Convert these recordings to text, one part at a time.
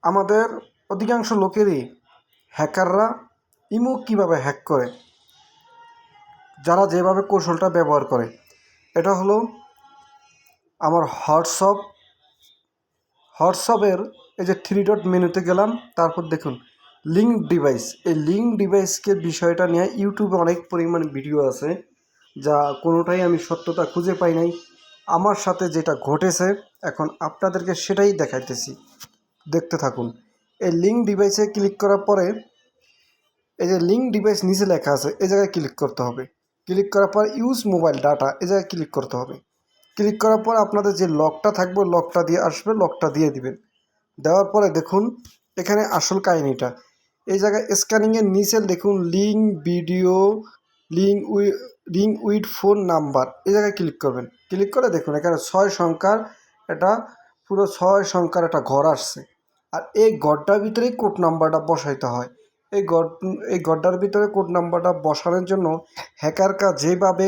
আমাদের অধিকাংশ লোকেরই হ্যাকাররা ইমো কীভাবে হ্যাক করে, যারা যেভাবে কৌশলটা ব্যবহার করে, এটা হলো আমার হোয়াটসঅ্যাপের এই যে থ্রি ডট মেনুতে গেলাম, তারপর দেখুন লিঙ্ক ডিভাইস। এই লিঙ্ক ডিভাইসকে বিষয়টা নিয়ে ইউটিউবে অনেক পরিমাণ ভিডিও আছে, যা কোনোটাই আমি সত্যতা খুঁজে পাই নাই। আমার সাথে যেটা ঘটেছে এখন আপনাদেরকে সেটাই দেখাইতেছি, দেখতে থাকুন। এই লিঙ্ক ডিভাইসে ক্লিক করার পরে এই যে লিঙ্ক ডিভাইস নিচে লেখা আছে, এই জায়গায় ক্লিক করতে হবে। ক্লিক করার পর ইউজ মোবাইল ডাটা, এই জায়গায় ক্লিক করতে হবে। ক্লিক করার পর আপনাদের যে লকটা থাকবে, লকটা দিয়ে আসবে, লকটা দিয়ে দিবেন। দেওয়ার পরে দেখুন এখানে আসল কাহিনিটা, এই জায়গায় স্ক্যানিংয়ের নিচে দেখুন link video, link with phone number, এই জায়গায় ক্লিক করবেন। ক্লিক করে দেখুন এখানে 6 সংখ্যার এটা পুরো 6 সংখ্যার একটা ঘর আসছে। আর এই ঘরটার ভিতরেই কোড নাম্বারটা বসাইতে হয়। এই ঘরটার ভিতরে কোড নাম্বারটা বসানোর জন্য হ্যাকাররা যেভাবে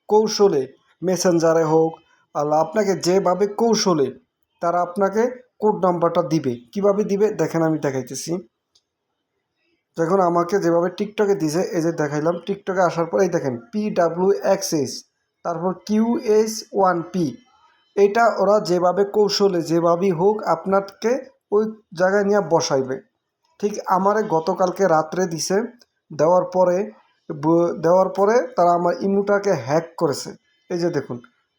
কৌশলে, মেসেঞ্জারে হোক আর আপনাকে যেভাবে কৌশলে তারা আপনাকে কোড নাম্বারটা দিবে। কিভাবে দিবে দেখেন, আমি দেখাইতেছি। যখন আমাকে যেভাবে টিকটকে দিছে, এই যে দেখাইলাম, টিকটকে আসার পর এই দেখেন PWXS, তারপর QS1P। এটা ওরা যেভাবে কৌশলে যেভাবেই হোক আপনাকে ওই জায়গায় নিয়ে বসাইবে। ঠিক আমারে গতকালকে রাত্রে দিছে, দেওয়ার পরে তারা আমার ইমুটাকে হ্যাক করেছে। এই যে দেখুন,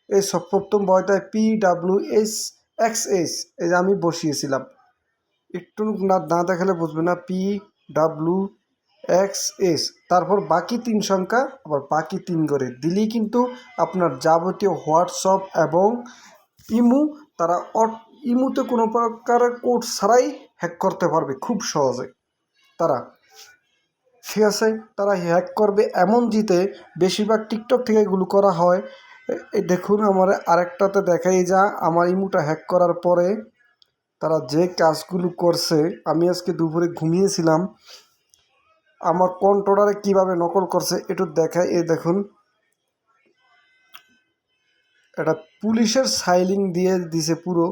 এই সব প্রথম বয়টায় PWXS, এই যে আমি বসিয়েছিলাম, একটু না দেখালে বুঝবে না, PWXS। তারপর বাকি 3 সংখ্যা, আবার বাকি 3 করে দিলেই কিন্তু আপনার যাবতীয় হোয়াটসঅ্যাপ এবং ইমু, তারা ইমুতে কোনো প্রকারের কোড ছাড়াই হ্যাক করতে পারবে খুব সহজে তারা। ঠিক আছে, তারা হ্যাক করবে এমন জিতে, বেশিরভাগ টিকটক থেকে এগুলো করা হয়। এই দেখুন আমার আরেকটাতে দেখাই, যা আমার ইমুটা হ্যাক করার পরে তারা যে কাজগুলো করছে, আমি আজকে দুপুরে ঘুমিয়েছিলাম, আমার কন্ট্রোলারে কিভাবে নকল করছে একটু দেখাই। এই দেখুন, এটা পুলিশের সাইলিং দিয়ে দিছে পুরো।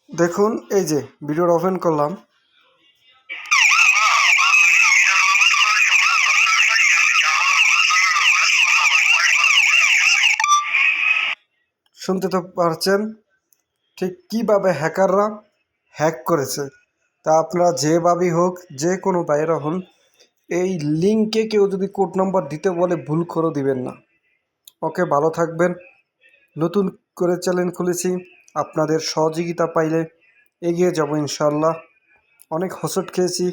দেখুন এই যে ভিডিওটা ওপেন করলাম, শুনতে তো পারছেন ঠিক কীভাবে হ্যাকাররা হ্যাক করেছে। তা আপনারা যেভাবেই হোক, যে কোনো বাইরে হন, এই লিঙ্কে কেউ যদি কোড নাম্বার দিতে বলে ভুল করে দিবেন না। ওকে, ভালো থাকবেন। নতুন করে চ্যানেল খুলেছি, আপনাদের সহযোগিতা পাইলে এগিয়ে যাব ইনশাল্লাহ। অনেক হোঁচট খেয়েছি,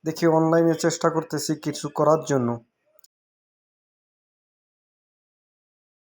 দেখি অনলাইনে চেষ্টা করতেছি কিছু করার জন্য।